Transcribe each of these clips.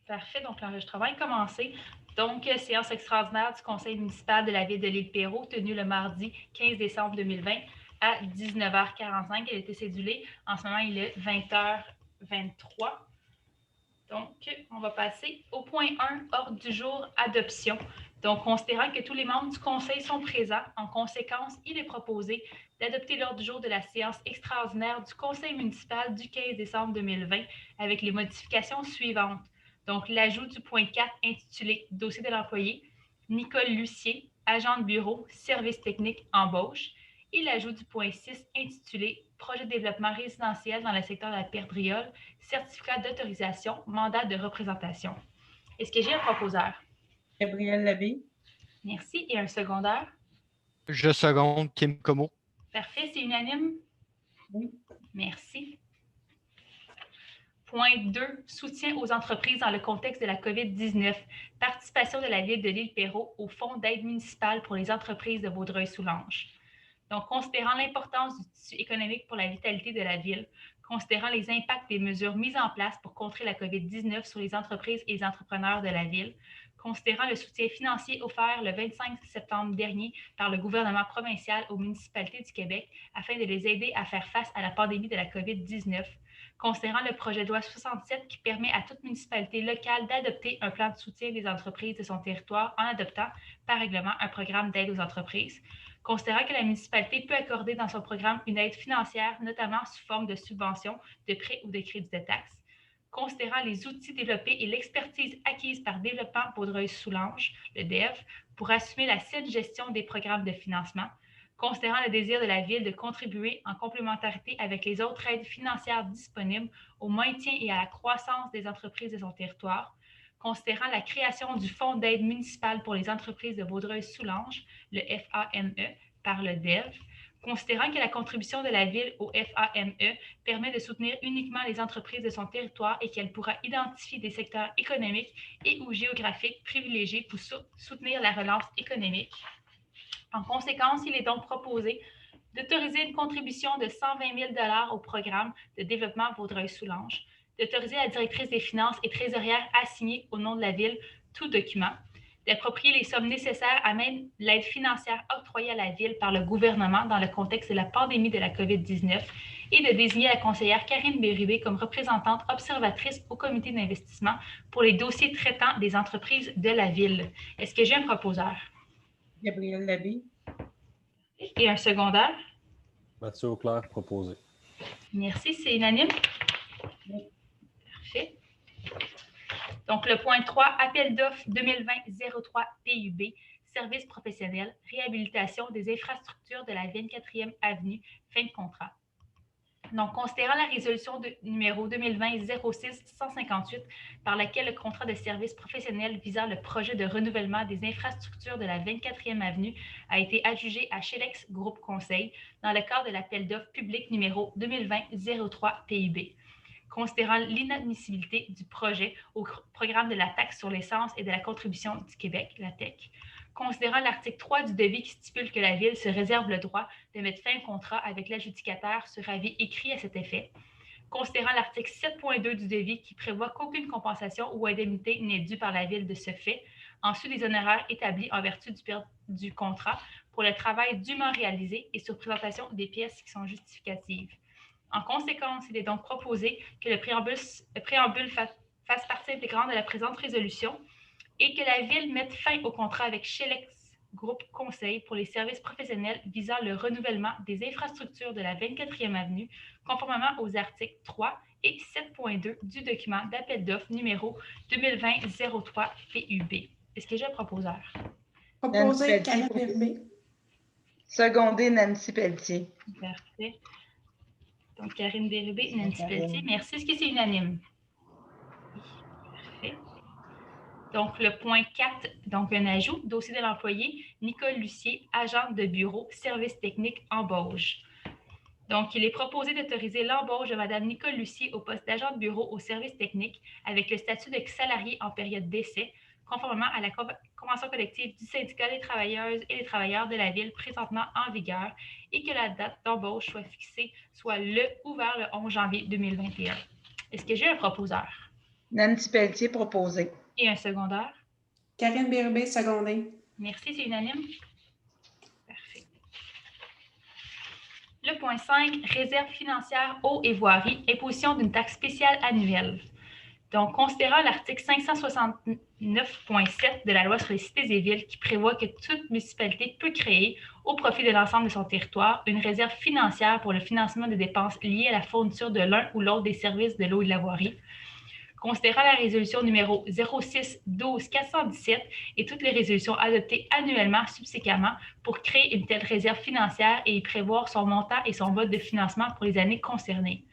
Parfait. Donc, l'enregistrement est commencé. Donc, séance extraordinaire du Conseil municipal de la ville de l'Île-Perrot, tenue le mardi 15 décembre 2020 à 19h45. Elle a été cédulée. En ce moment, il est 20h23. Donc, on va passer au point 1, ordre du jour, adoption. Donc, considérant que tous les membres du Conseil sont présents, en conséquence, il est proposé d'adopter l'ordre du jour de la séance extraordinaire du Conseil municipal du 15 décembre 2020 avec les modifications suivantes. Donc, l'ajout du point 4 intitulé « Dossier de l'employé », Nicole Lucier, agent de bureau, service technique, embauche, et l'ajout du point 6 intitulé « Projet de développement résidentiel dans le secteur de la Perdriole, certificat d'autorisation, mandat de représentation ». Est-ce que j'ai un proposeur? Gabriel Labbé. Merci. Et un secondaire? Je seconde Kim Como. Parfait. C'est unanime? Oui. Merci. Point 2, soutien aux entreprises dans le contexte de la COVID-19. Participation de la ville de l'Île-Perrot au Fonds d'aide municipale pour les entreprises de Vaudreuil-Soulanges. Donc, considérant l'importance du tissu économique pour la vitalité de la ville, considérant les impacts des mesures mises en place pour contrer la COVID-19 sur les entreprises et les entrepreneurs de la ville, considérant le soutien financier offert le 25 septembre dernier par le gouvernement provincial aux municipalités du Québec afin de les aider à faire face à la pandémie de la COVID-19, considérant le projet de loi 67 qui permet à toute municipalité locale d'adopter un plan de soutien des entreprises de son territoire en adoptant par règlement un programme d'aide aux entreprises, considérant que la municipalité peut accorder dans son programme une aide financière, notamment sous forme de subventions, de prêts ou de crédits de taxes, considérant les outils développés et l'expertise acquise par Développement Vaudreuil-Soulanges, le DEV, pour assumer la saine gestion des programmes de financement, considérant le désir de la Ville de contribuer en complémentarité avec les autres aides financières disponibles au maintien et à la croissance des entreprises de son territoire, considérant la création du Fonds d'aide municipale pour les entreprises de Vaudreuil-Soulanges, le FAME, par le DEV, considérant que la contribution de la Ville au FAME permet de soutenir uniquement les entreprises de son territoire et qu'elle pourra identifier des secteurs économiques et ou géographiques privilégiés pour soutenir la relance économique. En conséquence, il est donc proposé d'autoriser une contribution de 120 000 $ au programme de développement Vaudreuil-Soulanges, d'autoriser la directrice des finances et trésorière à signer au nom de la Ville tout document, d'approprier les sommes nécessaires à même l'aide financière octroyée à la Ville par le gouvernement dans le contexte de la pandémie de la COVID-19 et de désigner la conseillère Karine Bérubé comme représentante observatrice au comité d'investissement pour les dossiers traitant des entreprises de la Ville. Est-ce que j'ai un proposeur? Gabriel Labbé. Et un secondaire? Mathieu Auclair, proposé. Merci. C'est unanime? Oui. Parfait. Donc, le point 3, appel d'offres 2020-03 PUB, services professionnels, réhabilitation des infrastructures de la 24e avenue, fin de contrat. Donc, considérant la résolution numéro 2020-06-158 par laquelle le contrat de service professionnel visant le projet de renouvellement des infrastructures de la 24e avenue a été adjugé à Chelex Groupe Conseil dans le cadre de l'appel d'offres public numéro 2020-03 PUB. Considérant l'inadmissibilité du projet au programme de la taxe sur l'essence et de la contribution du Québec, la TEC, considérant l'article 3 du devis qui stipule que la Ville se réserve le droit de mettre fin au contrat avec l'adjudicataire sur avis écrit à cet effet, considérant l'article 7.2 du devis qui prévoit qu'aucune compensation ou indemnité n'est due par la Ville de ce fait, en sus des honoraires établis en vertu du contrat pour le travail dûment réalisé et sur présentation des pièces qui sont justificatives. En conséquence, il est donc proposé que le préambule fasse partie intégrante de la présente résolution et que la Ville mette fin au contrat avec Chelex Groupe Conseil pour les services professionnels visant le renouvellement des infrastructures de la 24e avenue, conformément aux articles 3 et 7.2 du document d'appel d'offres numéro 2020-03 PUB. Est-ce que j'ai un proposeur? Proposé Karine Bérubé. Secondé Nancy Pelletier. Parfait. Donc, Karine Bérubé, Nancy Pelletier. Merci. Est-ce que c'est unanime? Parfait. Donc, le point 4, donc un ajout, dossier de l'employé, Nicole Lucier, agente de bureau, service technique, embauche. Donc, il est proposé d'autoriser l'embauche de Mme Nicole Lucier au poste d'agent de bureau au service technique avec le statut de salarié en période d'essai, conformément à la convention collective du syndicat des travailleuses et des travailleurs de la Ville présentement en vigueur et que la date d'embauche soit fixée soit le ou vers le 11 janvier 2021. Est-ce que j'ai un proposeur? Nancy Pelletier, proposé. Et un secondaire. Karine Bérubé, secondé. Merci, c'est unanime. Parfait. Le point 5, réserve financière eau et voirie, imposition d'une taxe spéciale annuelle. Donc, considérant l'article 569.7 de la loi sur les cités et villes qui prévoit que toute municipalité peut créer, au profit de l'ensemble de son territoire, une réserve financière pour le financement des dépenses liées à la fourniture de l'un ou l'autre des services de l'eau et de la voirie. Considérant la résolution numéro 06-12-417 et toutes les résolutions adoptées annuellement subséquemment pour créer une telle réserve financière et y prévoir son montant et son mode de financement pour les années concernées.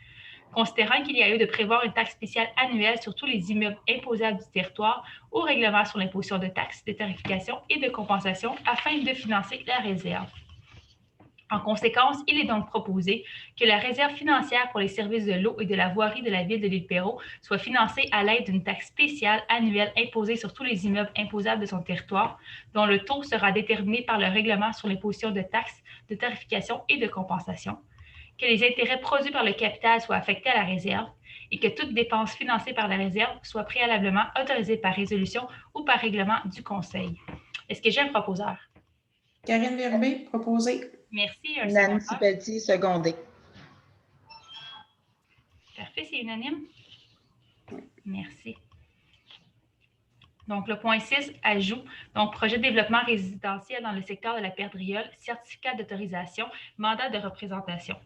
Considérant qu'il y a lieu de prévoir une taxe spéciale annuelle sur tous les immeubles imposables du territoire au règlement sur l'imposition de taxes, de tarification et de compensation afin de financer la réserve. En conséquence, il est donc proposé que la réserve financière pour les services de l'eau et de la voirie de la ville de l'Île-Perrot soit financée à l'aide d'une taxe spéciale annuelle imposée sur tous les immeubles imposables de son territoire, dont le taux sera déterminé par le règlement sur l'imposition de taxes, de tarification et de compensation, que les intérêts produits par le capital soient affectés à la réserve et que toute dépense financée par la réserve soit préalablement autorisée par résolution ou par règlement du Conseil. Est-ce que j'ai un proposeur? Karine Bérubé, proposé. Merci. Un Nancy secondeur. Pelletier, secondé. Parfait, c'est unanime? Merci. Donc, le point 6, ajout. Donc, projet de développement résidentiel dans le secteur de la Perdriole, certificat d'autorisation, mandat de représentation.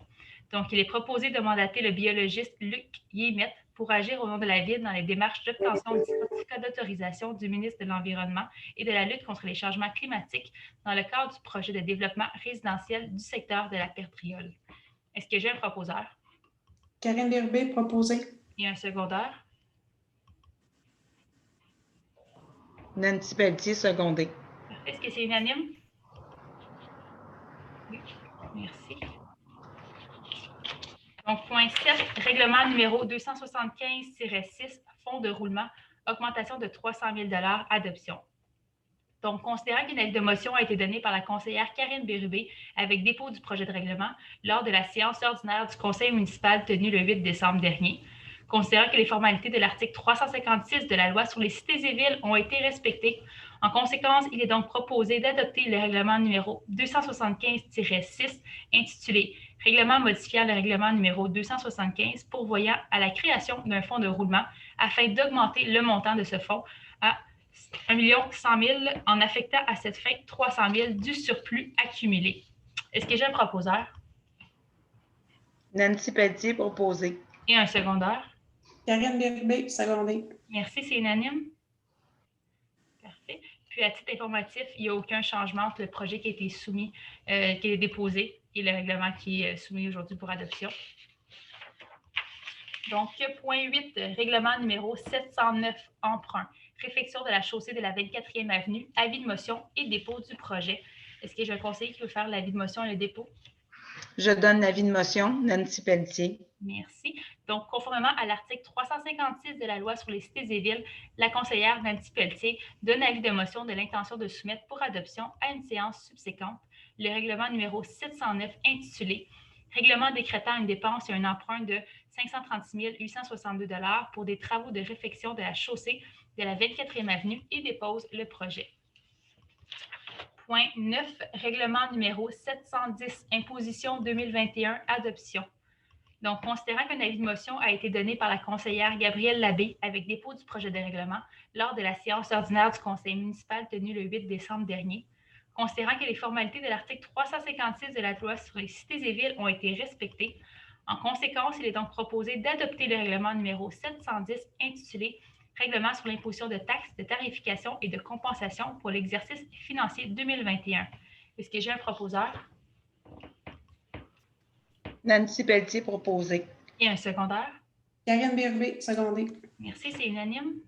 Donc, il est proposé de mandater le biologiste Luc Yémet pour agir au nom de la Ville dans les démarches d'obtention du certificat d'autorisation du ministre de l'Environnement et de la lutte contre les changements climatiques dans le cadre du projet de développement résidentiel du secteur de la Perdriole. Est-ce que j'ai un proposeur? Karine Bérubé, proposé. Et un secondaire? Nancy Pelletier, secondé. Parfait. Est-ce que c'est unanime? Oui. Merci. Donc, point 7, règlement numéro 275-6, fonds de roulement, augmentation de 300 000 $, adoption. Donc, considérant qu'une aide de motion a été donnée par la conseillère Karine Bérubé avec dépôt du projet de règlement lors de la séance ordinaire du conseil municipal tenue le 8 décembre dernier, considérant que les formalités de l'article 356 de la loi sur les cités et villes ont été respectées, en conséquence, il est donc proposé d'adopter le règlement numéro 275-6 intitulé « Règlement modifiant le règlement numéro 275 pourvoyant à la création d'un fonds de roulement afin d'augmenter le montant de ce fonds à 1 100 000 $ en affectant à cette fin 300 000 $ du surplus accumulé. » Est-ce que j'ai un proposeur? Nancy Pelletier, proposé. Et un secondaire? Karine Bérubé, secondé. Merci, c'est unanime. Parfait. Puis, à titre informatif, il n'y a aucun changement entre le projet qui a été soumis, qui est déposé, et le règlement qui est soumis aujourd'hui pour adoption. Donc, point 8, règlement numéro 709, emprunt, réfection de la chaussée de la 24e avenue, avis de motion et dépôt du projet. Est-ce que j'ai un conseiller qui veut faire l'avis de motion et le dépôt? Je donne l'avis de motion. Nancy Pelletier. Merci. Donc, conformément à l'article 356 de la loi sur les cités et villes, la conseillère Nancy Pelletier donne avis de motion de l'intention de soumettre pour adoption à une séance subséquente le règlement numéro 709 intitulé « Règlement décrétant une dépense et un emprunt de 536 862 $ pour des travaux de réfection de la chaussée de la 24e avenue » et dépose le projet. Point 9, règlement numéro 710, imposition 2021, adoption. Donc, considérant qu'un avis de motion a été donné par la conseillère Gabrielle Labbé avec dépôt du projet de règlement lors de la séance ordinaire du conseil municipal tenue le 8 décembre dernier, considérant que les formalités de l'article 356 de la loi sur les cités et villes ont été respectées, en conséquence, il est donc proposé d'adopter le règlement numéro 710 intitulé Règlement sur l'imposition de taxes, de tarification et de compensation pour l'exercice financier 2021. Est-ce que j'ai un proposeur? Nancy Pelletier, proposé. Et un secondaire? Karine Bérubé, secondé. Merci, c'est unanime.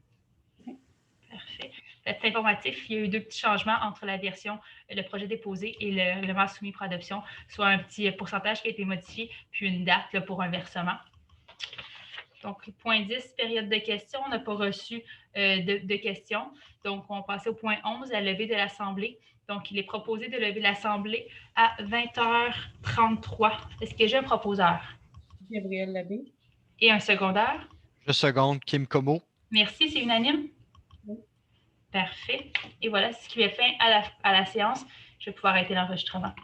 Parfait. C'est informatif, il y a eu 2 petits changements entre la version, le projet déposé et le règlement soumis pour adoption, soit un petit pourcentage qui a été modifié, puis une date là, pour un versement. Donc, point 10, période de questions. On n'a pas reçu de questions. Donc, on passe au point 11, la levée de l'Assemblée. Donc, il est proposé de lever l'Assemblée à 20h33. Est-ce que j'ai un proposeur? Gabrielle Labbé. Et un secondaire? Je seconde Kim Como. Merci, c'est unanime? Oui. Parfait. Et voilà, ce qui met fin à la séance. Je vais pouvoir arrêter l'enregistrement.